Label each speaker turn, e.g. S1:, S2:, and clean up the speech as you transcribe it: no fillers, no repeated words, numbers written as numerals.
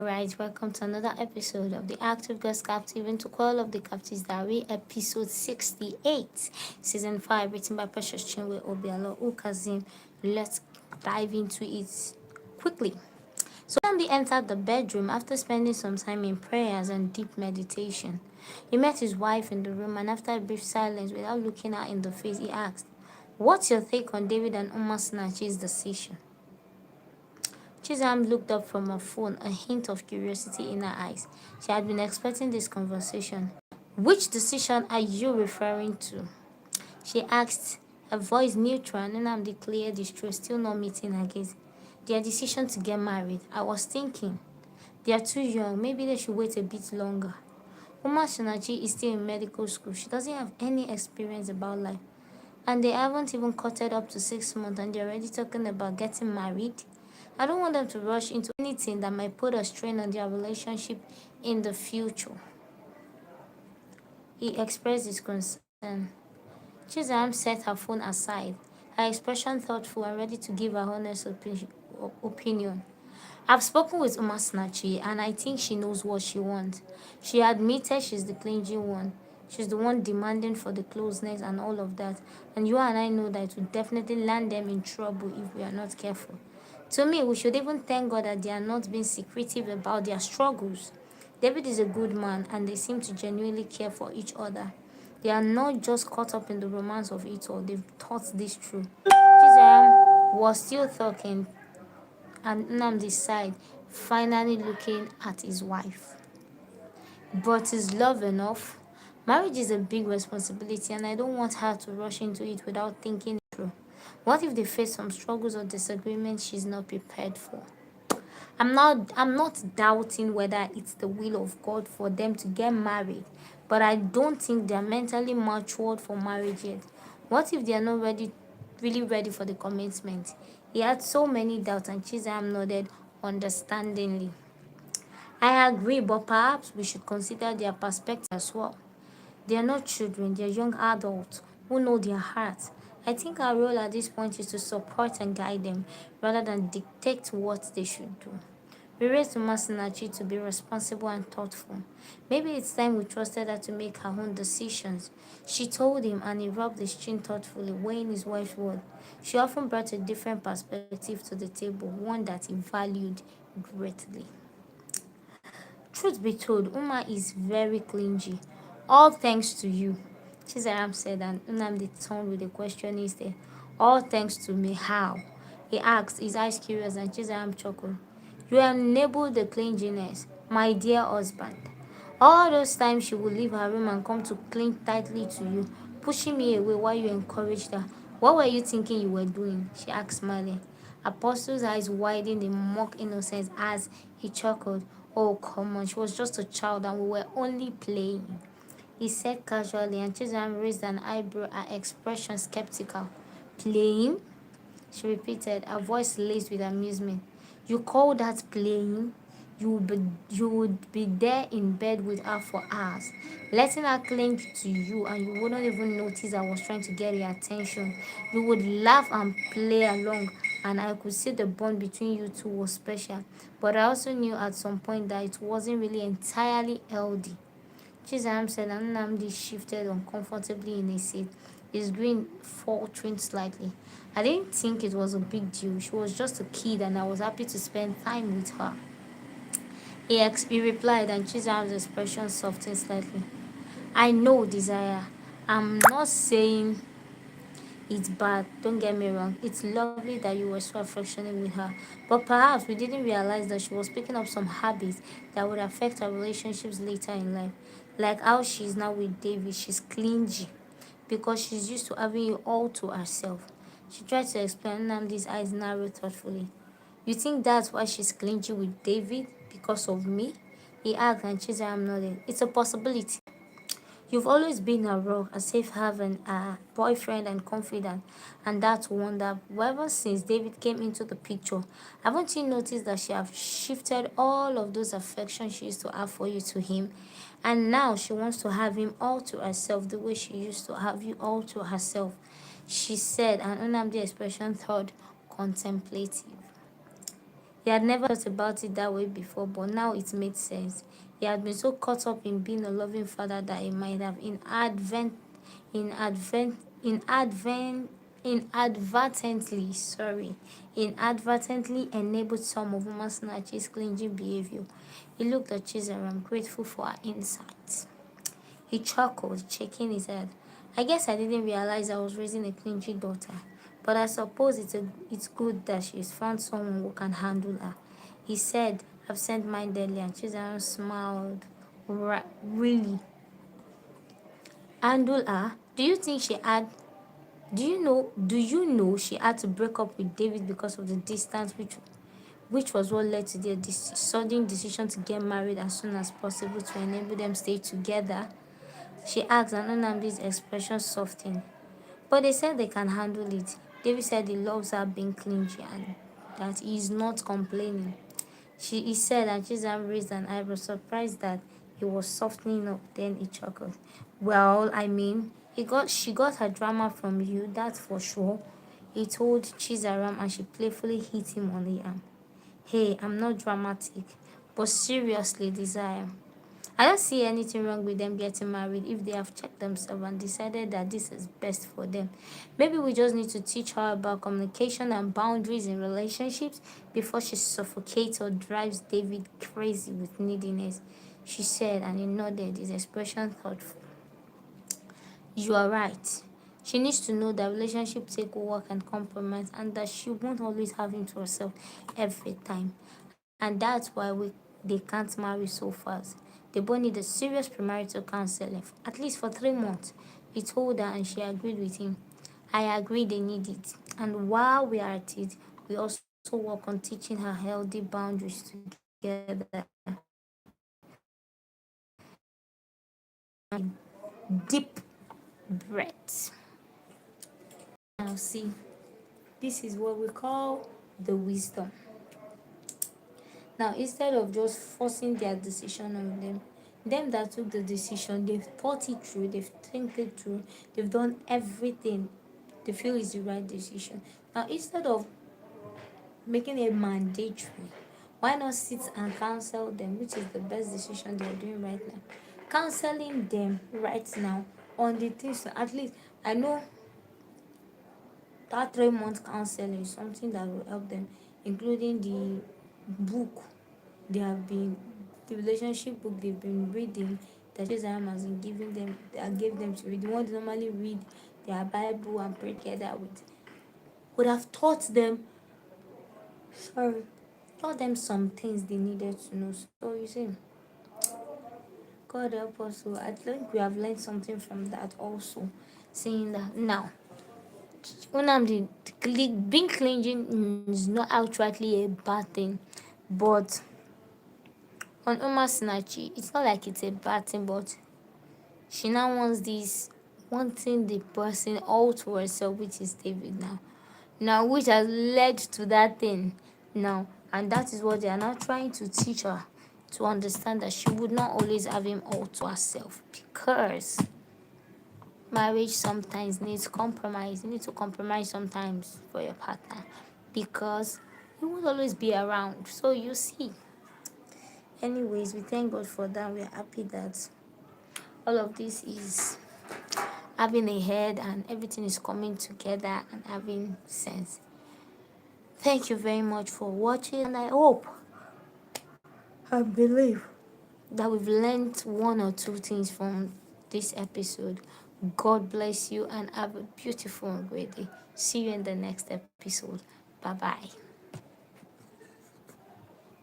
S1: Right, welcome to another episode of the Active Girls Captive into Call of the Captives Diary, episode 68, season 5, written by Precious Chinwe Obialor-Ukazim. Let's dive into it quickly. So Nnamdi entered the bedroom after spending some time in prayers and deep meditation. He met his wife in the room, and after a brief silence, without looking her in the face, he asked, "What's your take on David and Umar Snatch's decision?" Chisholm looked up from her phone, a hint of curiosity in her eyes. She had been expecting this conversation. "Which decision are you referring to?" she asked, her voice neutral, and Nnamdi cleared his throat, still not meeting her gaze. "Their decision to get married. I was thinking, they are too young. Maybe they should wait a bit longer. Uma Shinachi is still in medical school. She doesn't have any experience about life. And they haven't even courted up to 6 months and they're already talking about getting married. I don't want them to rush into anything that might put a strain on their relationship in the future." He expressed his concern. Chisholm set her phone aside, her expression thoughtful and ready to give her honest opinion. "I've spoken with Uma Snatchy and I think she knows what she wants. She admitted she's the clingy one. She's the one demanding for the closeness and all of that. And you and I know that it will definitely land them in trouble if we are not careful. To me, we should even thank God that they are not being secretive about their struggles. David is a good man and they seem to genuinely care for each other. They are not just caught up in the romance of it all, they've thought this through." Chizam was still talking and Nnamdi sighed, finally looking at his wife. "But is love enough? Marriage is a big responsibility and I don't want her to rush into it without thinking it through. What if they face some struggles or disagreements she's not prepared for?" I'm not doubting whether it's the will of God for them to get married, but I don't think they're mentally matured for marriage yet. What if they are not really ready for the commitment? He had so many doubts and Chisholm nodded understandingly. "I agree, but perhaps we should consider their perspective as well. They are not children, they are young adults who know their hearts. I think our role at this point is to support and guide them rather than dictate what they should do. We raised Umasinachi to be responsible and thoughtful. Maybe it's time we trusted her to make her own decisions," she told him, and he rubbed his chin thoughtfully, weighing his wife's word. She often brought a different perspective to the table, one that he valued greatly. "Truth be told, Uma is very clingy. All thanks to you," Chizaram said, and Nnamdi turned with a question instead. "All thanks to me, how?" he asked, his eyes curious, and Chizaram chuckled. "You enabled the clinginess, my dear husband. All those times she would leave her room and come to cling tightly to you, pushing me away while you encouraged her. What were you thinking you were doing?" she asked, smiling. Apostle's eyes widened in mock innocence as he chuckled. "Oh, come on, she was just a child and we were only playing," he said casually, and Chisholm raised an eyebrow, her expression skeptical. "Playing?" she repeated, her voice laced with amusement. "You call that playing? You would be there in bed with her for hours, letting her cling to you, and you wouldn't even notice I was trying to get your attention. You would laugh and play along, and I could see the bond between you two was special. But I also knew at some point that it wasn't really entirely healthy." Chisholm said, and Nnamdi shifted uncomfortably in his seat, his grin faltering slightly. "I didn't think it was a big deal. She was just a kid and I was happy to spend time with her." He replied, and Chisholm's expression softened slightly. "I know, Desire. I'm not saying it's bad, don't get me wrong. It's lovely that you were so affectionate with her. But perhaps we didn't realize that she was picking up some habits that would affect our relationships later in life. Like how she's now with David. She's clingy because she's used to having you all to herself." She tried to explain. Nnamdi's eyes narrowed thoughtfully. "You think that's why she's clingy with David? Because of me?" he asked, and Chisholm nodded. "It's a possibility. You've always been a rock, a safe haven, a boyfriend and confidant, and that's wonderful. But ever since David came into the picture, haven't you noticed that she have shifted all of those affections she used to have for you to him? And now she wants to have him all to herself the way she used to have you all to herself," she said, and Nnamdi's expression turned contemplative. He had never thought about it that way before, but now it made sense. He had been so caught up in being a loving father that he might have in advent, in advent, inadvertently enabled some of Mama Snatch's clingy behavior. He looked at Chizaram, grateful for her insights. He chuckled, shaking his head. I guess I didn't realize I was raising a clingy daughter, but I suppose it's good that she's found someone who can handle her. He said, I've sent mine earlier, and Chizaram smiled. Really? Handle her? Do you know she had to break up with David because of the distance, which was what led to their sudden decision to get married as soon as possible to enable them stay together? She asked, and Onamdi's expression softened. But they said they can handle it. David said he loves her being clingy and that he is not complaining. He said, and Chizam raised an eyebrow, surprised that he was softening up. Then he chuckled. Well, I mean, she got her drama from you, that's for sure. He told Chizaram, and she playfully hit him on the arm. Hey, I'm not dramatic, but seriously, Desire, I don't see anything wrong with them getting married if they have checked themselves and decided that this is best for them. Maybe we just need to teach her about communication and boundaries in relationships before she suffocates or drives David crazy with neediness, she said, and he nodded, his expression thoughtful. You are right. She needs to know that relationships take work and compromise and that she won't always have him to herself every time. And that's why they can't marry so fast. They both need a serious premarital counseling, at least for 3 months. He told her and she agreed with him. I agree they need it. And while we are at it, we also work on teaching her healthy boundaries together. Deep breaths. Now, see, this is what we call the wisdom. Now, instead of just forcing their decision on them that took the decision, they've thought it through, they've think it through, they've done everything they feel is the right decision. Now, instead of making it mandatory, why not sit and counsel them, which is the best decision they're doing right now? Counseling them right now on the things, at least I know that 3 month counseling is something that will help them, including the book they have been, the relationship book they've been reading that Joseph has been giving them, that gave them to read. The one they normally read their Bible and pray together with, would have sorry, taught them some things they needed to know. So you see, God help us. So I think we have learned something from that also, saying that now Unamdi, being clingy is not outrightly a bad thing, but on Uma Sinachi, it's not like it's a bad thing, but she now wants this, wanting the person all to herself, which is David now. Now, which has led to that thing now, and that is what they are now trying to teach her to understand that she would not always have him all to herself because marriage sometimes needs compromise. You need to compromise sometimes for your partner because he won't always be around. So you see. Anyways, we thank God for that. We're happy that all of this is having a head and everything is coming together and having sense. Thank you very much for watching, and I hope and believe that we've learned one or two things from this episode. God bless you and have a beautiful and great day. See you in the next episode. Bye bye.